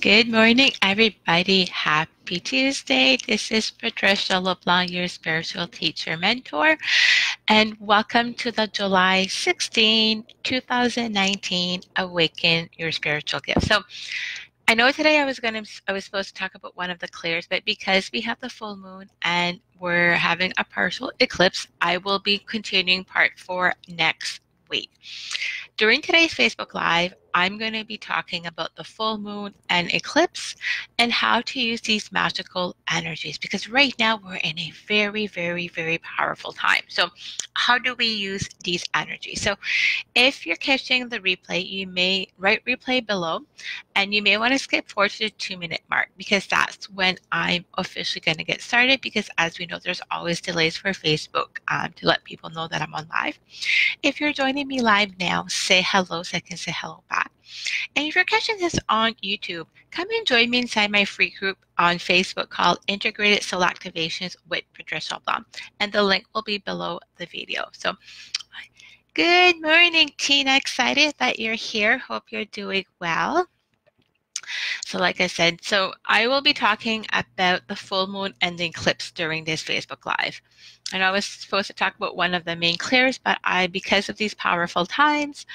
Good morning, everybody. Happy Tuesday. This is Patricia LeBlanc, your spiritual teacher mentor, and welcome to the July 16, 2019 Awaken Your Spiritual Gift. So I know today I was supposed to talk about one of the clears, but because we have the full moon and we're having a partial eclipse, I will be continuing part 4 next week. During today's Facebook Live, I'm going to be talking about the full moon and eclipse and how to use these magical energies, because right now we're in a very, very, very powerful time. So how do we use these energies? So if you're catching the replay, you may write replay below, and you may want to skip forward to the 2-minute mark, because that's when I'm officially going to get started, because as we know, there's always delays for Facebook to let people know that I'm on live. If you're joining me live now, say hello so I can say hello back. And if you're catching this on YouTube, come and join me inside my free group on Facebook called Integrated Soul Activations with Patricia LeBlanc. And the link will be below the video. So good morning, Tina. Excited that you're here. Hope you're doing well. So like I said, so I will be talking about the full moon and the eclipse during this Facebook Live. I know I was supposed to talk about one of the main clears, but because of these powerful times,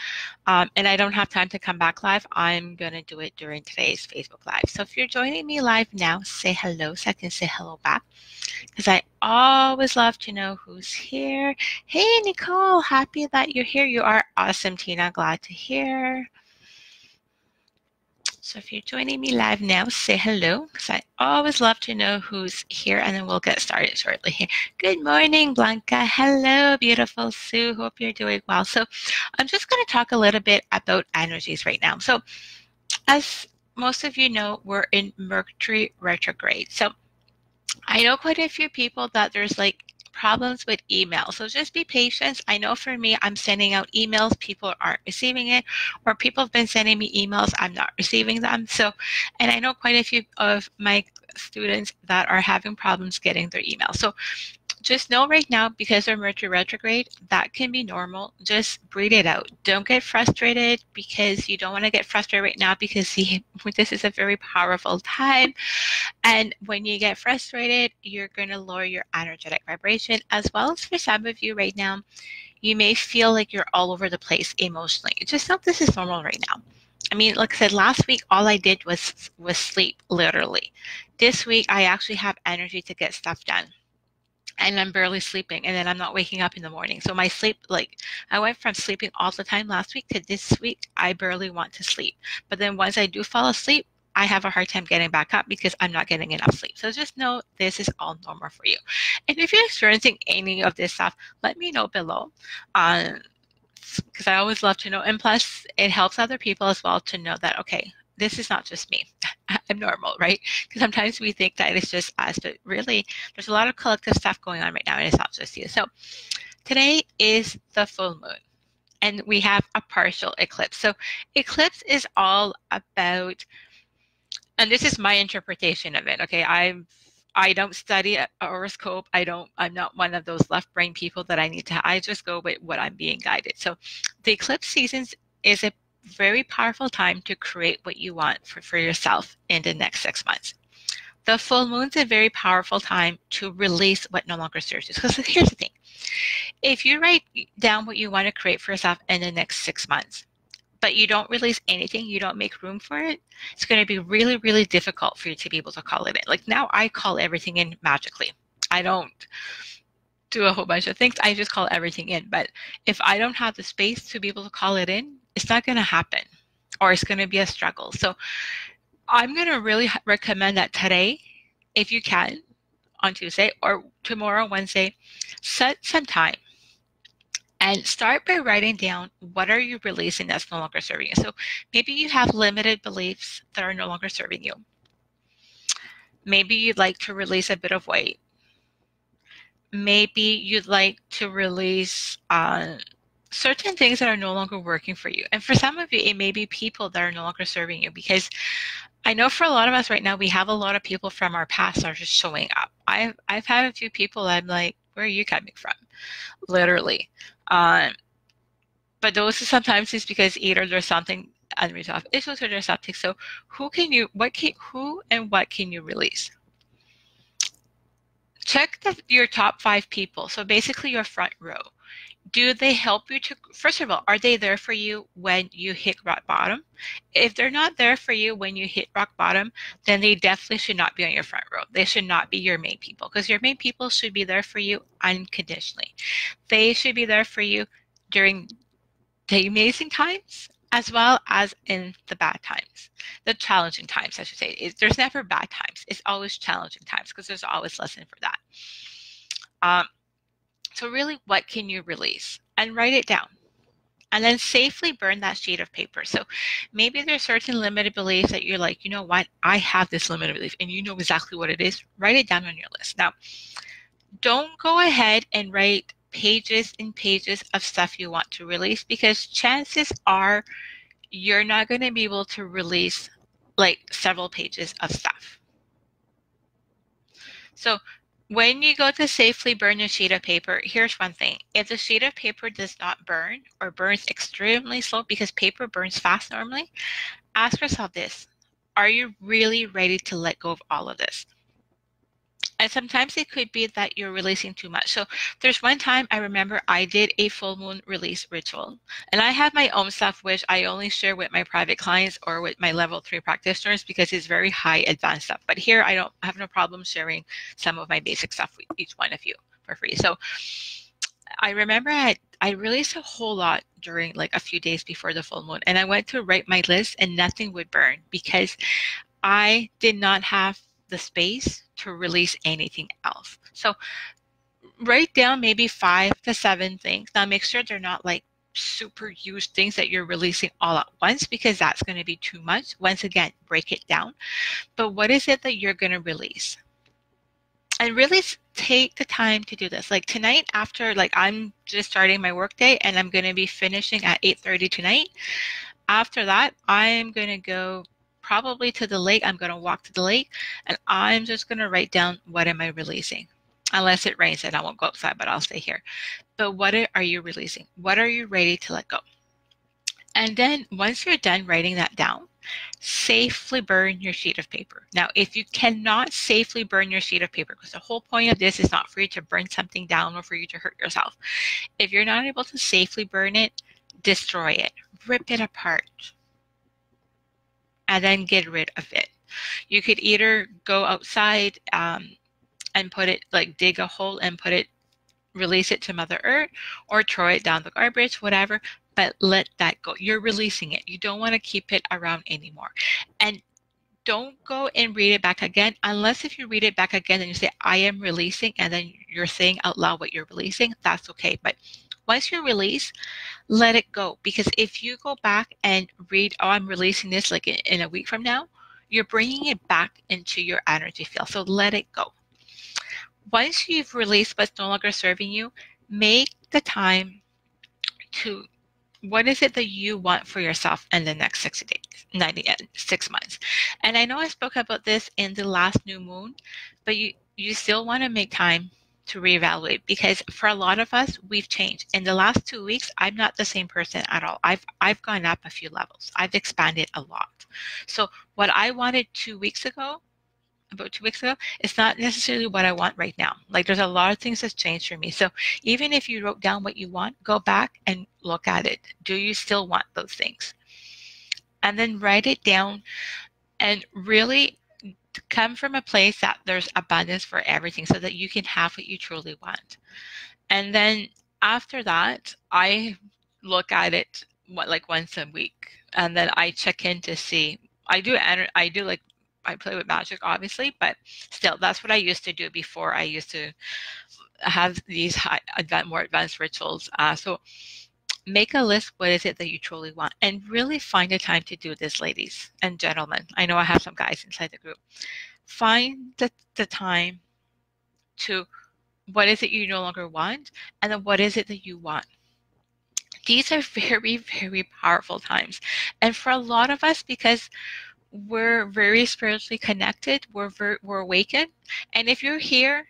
and I don't have time to come back live, I'm going to do it during today's Facebook Live. So if you're joining me live now, say hello so I can say hello back, because I always love to know who's here. Hey, Nicole, happy that you're here. You are awesome, Tina. Glad to hear. So if you're joining me live now, say hello, because I always love to know who's here, and then we'll get started shortly here. Good morning, Blanca. Hello, beautiful Sue. Hope you're doing well. So I'm just going to talk a little bit about energies right now. So as most of you know, we're in Mercury retrograde. So I know quite a few people that there's like problems with email. So just be patient. I know for me, I'm sending out emails, people aren't receiving it, or people have been sending me emails, I'm not receiving them. So, and I know quite a few of my students that are having problems getting their email. So just know right now, because they're Mercury retrograde, that can be normal. Just breathe it out. Don't get frustrated, because you don't want to get frustrated right now, because this is a very powerful time. And when you get frustrated, you're going to lower your energetic vibration, as well as for some of you right now, you may feel like you're all over the place emotionally. Just know this is normal right now. I mean, like I said, last week, all I did was sleep, literally. This week, I actually have energy to get stuff done. And I'm barely sleeping, and then I'm not waking up in the morning. So my sleep, like, I went from sleeping all the time last week to this week, I barely want to sleep. But then once I do fall asleep, I have a hard time getting back up because I'm not getting enough sleep. So just know this is all normal for you. And if you're experiencing any of this stuff, let me know below. Because I always love to know. And plus, it helps other people as well to know that, okay, this is not just me. I'm normal, right? Because sometimes we think that it's just us, but really, there's a lot of collective stuff going on right now, and it's not just you. So today is the full moon, and we have a partial eclipse. So eclipse is all about, and this is my interpretation of it, okay? I don't study a horoscope. I'm not one of those left brain people that I just go with what I'm being guided. So the eclipse seasons is a very powerful time to create what you want for yourself in the next 6 months. The full moon's a very powerful time to release what no longer serves you. Because here's the thing. If you write down what you want to create for yourself in the next 6 months, but you don't release anything, you don't make room for it, it's going to be really, really difficult for you to be able to call it in. Like now I call everything in magically. I don't do a whole bunch of things. I just call everything in. But if I don't have the space to be able to call it in, it's not going to happen, or it's going to be a struggle. So I'm going to really recommend that today, if you can, on Tuesday or tomorrow, Wednesday, set some time and start by writing down what are you releasing that's no longer serving you. So maybe you have limited beliefs that are no longer serving you. Maybe you'd like to release a bit of weight. Maybe you'd like to release certain things that are no longer working for you. And for some of you, it may be people that are no longer serving you, because I know for a lot of us right now, we have a lot of people from our past that are just showing up. I've had a few people I'm like, where are you coming from? Literally. But those sometimes is because either there's something unresolved issues with your septic. So who and what can you release? Check your top 5 people. So basically your front row. Do they help you to, first of all, are they there for you when you hit rock bottom? If they're not there for you when you hit rock bottom, then they definitely should not be on your front row. They should not be your main people, because your main people should be there for you unconditionally. They should be there for you during the amazing times as well as in the bad times, the challenging times, I should say. There's never bad times. It's always challenging times, because there's always lesson for that. So really, what can you release? And write it down. And then safely burn that sheet of paper. So maybe there's certain limited beliefs that you're like, you know what, I have this limited belief, and you know exactly what it is. Write it down on your list. Now, don't go ahead and write pages and pages of stuff you want to release, because chances are you're not going to be able to release like several pages of stuff. So when you go to safely burn your sheet of paper, here's one thing. If the sheet of paper does not burn or burns extremely slow, because paper burns fast normally, ask yourself this: are you really ready to let go of all of this? And sometimes it could be that you're releasing too much. So there's one time I remember I did a full moon release ritual, and I have my own stuff, which I only share with my private clients or with my level 3 practitioners, because it's very high advanced stuff. But here I don't have no problem sharing some of my basic stuff with each one of you for free. So I remember I released a whole lot during like a few days before the full moon, and I went to write my list and nothing would burn, because I did not have the space to release anything else. So write down maybe 5 to 7 things. Now make sure they're not like super huge things that you're releasing all at once, because that's going to be too much. Once again, break it down. But what is it that you're going to release? And really take the time to do this. Like tonight, after, like, I'm just starting my work day and I'm going to be finishing at 8:30 tonight. After that, I'm going to go probably to the lake. I'm going to walk to the lake, and I'm just going to write down, what am I releasing? Unless it rains, and I won't go outside, but I'll stay here. But what are you releasing? What are you ready to let go? And then once you're done writing that down, safely burn your sheet of paper. Now, if you cannot safely burn your sheet of paper, because the whole point of this is not for you to burn something down or for you to hurt yourself. If you're not able to safely burn it, destroy it, rip it apart, and then get rid of it. You could either go outside and put it, like dig a hole and put it, release it to Mother Earth, or throw it down the garbage, whatever, but let that go. You're releasing it. You don't want to keep it around anymore. And don't go and read it back again, unless if you read it back again and you say, I am releasing, and then you're saying out loud what you're releasing, that's okay. But once you release, let it go. Because if you go back and read, oh, I'm releasing this like in a week from now, you're bringing it back into your energy field. So let it go. Once you've released what's no longer serving you, make the time to, what is it that you want for yourself in the next 60 days, 6 months? And I know I spoke about this in the last new moon, but you still want to make time to reevaluate, because for a lot of us, we've changed. In the last 2 weeks, I'm not the same person at all. I've gone up a few levels. I've expanded a lot. So what I wanted 2 weeks ago, about 2 weeks ago, it's not necessarily what I want right now. Like, there's a lot of things that's changed for me. So even if you wrote down what you want, go back and look at it. Do you still want those things? And then write it down, and really come from a place that there's abundance for everything, so that you can have what you truly want. And then after that, I look at it like once a week, and then I check in to see. I play with magic, obviously, but still, that's what I used to do before. I used to have these more advanced rituals. So make a list. What is it that you truly want? And really find a time to do this, ladies and gentlemen. I know I have some guys inside the group. Find the time to, what is it you no longer want? And then what is it that you want? These are very, very powerful times. And for a lot of us, because we're very spiritually connected, we're awakened. And if you're here,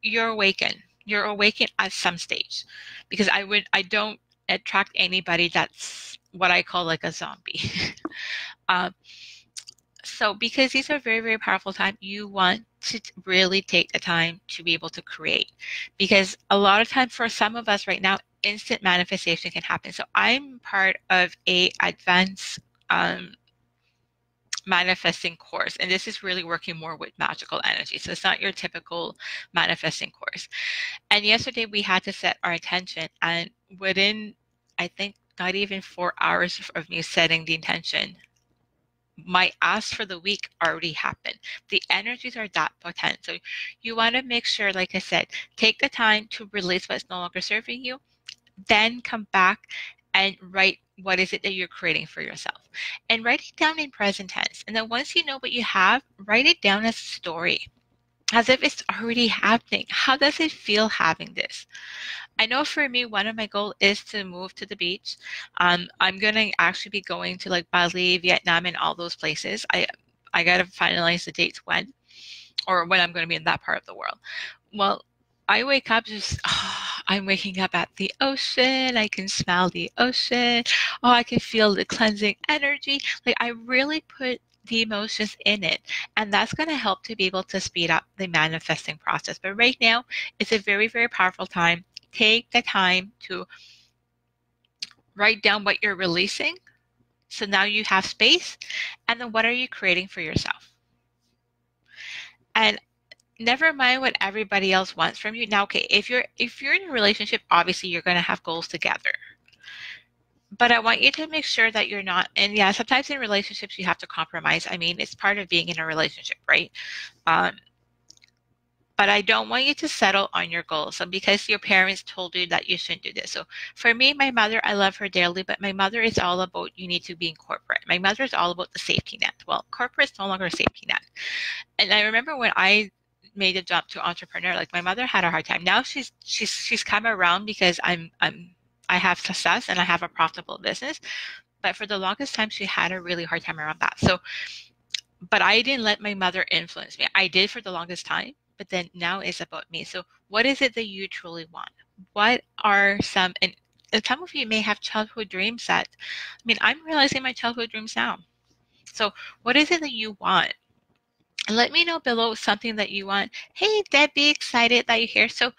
you're awakened. You're awakened at some stage. Because I don't attract anybody that's what I call like a zombie. um, so because these are very, very powerful time, you want to really take the time to be able to create. Because a lot of times for some of us right now, instant manifestation can happen. So I'm part of a advanced manifesting course, and this is really working more with magical energy. So it's not your typical manifesting course. And yesterday we had to set our intention, and within, I think, not even 4 hours of me setting the intention, my ask for the week already happened. The energies are that potent. So you want to make sure, like I said, take the time to release what's no longer serving you, then come back and write what is it that you're creating for yourself. And write it down in present tense. And then once you know what you have, write it down as a story, as if it's already happening. How does it feel having this? I know for me, one of my goals is to move to the beach. I'm gonna actually be going to like Bali, Vietnam, and all those places. I gotta finalize the dates when, or when I'm gonna be in that part of the world. Well, I wake up just, I'm waking up at the ocean. I can smell the ocean. Oh, I can feel the cleansing energy. Like I really put the emotions in it, and that's going to help to be able to speed up the manifesting process. But right now, it's a very, very powerful time. Take the time to write down what you're releasing. So now you have space. And then what are you creating for yourself? And never mind what everybody else wants from you. Now, okay, if you're in a relationship, obviously you're going to have goals together. But I want you to make sure that you're not, and yeah, sometimes in relationships you have to compromise. I mean, it's part of being in a relationship, right? Um, but I don't want you to settle on your goals. So because your parents told you that you shouldn't do this. So for me, my mother, I love her dearly, but my mother is all about you need to be in corporate. My mother is all about the safety net. Well, corporate is no longer a safety net. And I remember when I made a jump to entrepreneur, like my mother had a hard time. Now she's come around because I have success and I have a profitable business. But for the longest time, she had a really hard time around that. So, but I didn't let my mother influence me. I did for the longest time, but then now it's about me. So what is it that you truly want? What are some, and some of you may have childhood dreams that, I mean, I'm realizing my childhood dreams now. So what is it that you want? Let me know below something that you want. Hey, Debbie, excited that you're here. So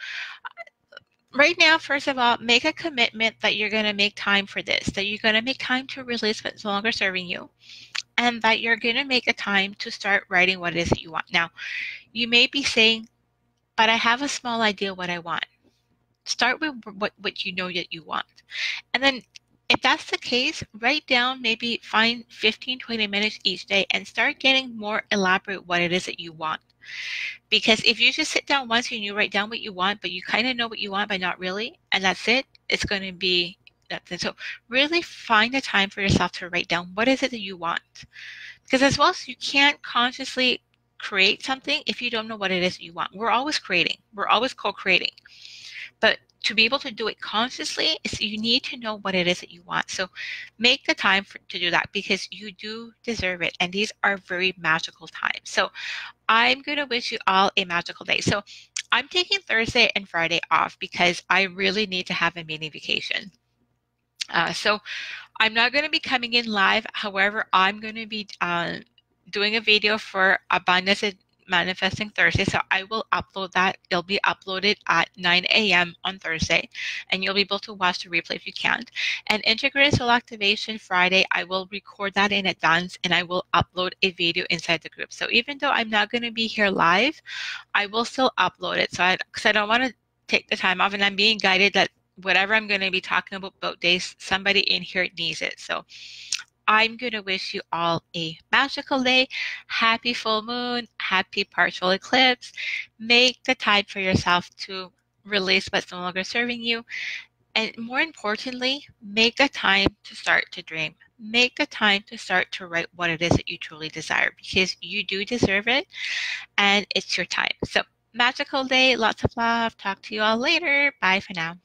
right now, first of all, make a commitment that you're going to make time for this, that you're going to make time to release what's no longer serving you, and that you're going to make a time to start writing what it is that you want. Now, you may be saying, but I have a small idea what I want. Start with what you know that you want. And then if that's the case, write down, maybe find 15, 20 minutes each day and start getting more elaborate what it is that you want. Because if you just sit down once and you write down what you want, but you kind of know what you want, but not really, and that's it, it's going to be that's it. So really find a time for yourself to write down what is it that you want. Because as well as you can't consciously create something if you don't know what it is that you want. We're always creating. We're always co-creating. But to be able to do it consciously, is you need to know what it is that you want. So make the time to do that because you do deserve it. And these are very magical times. So I'm going to wish you all a magical day. So I'm taking Thursday and Friday off because I really need to have a mini vacation. So I'm not going to be coming in live. However, I'm going to be doing a video for Abundance and Manifesting Thursday. So I will upload that. It'll be uploaded at 9 a.m. on Thursday, and you'll be able to watch the replay if you can't. And Integrated Soul Activation Friday, I will record that in advance, and I will upload a video inside the group. So even though I'm not going to be here live, I will still upload it. So because I don't want to take the time off, and I'm being guided that whatever I'm going to be talking about both days, somebody in here needs it. So I'm going to wish you all a magical day. Happy full moon, happy partial eclipse. Make the time for yourself to release what's no longer serving you. And more importantly, make the time to start to dream. Make the time to start to write what it is that you truly desire because you do deserve it and it's your time. So magical day, lots of love. Talk to you all later. Bye for now.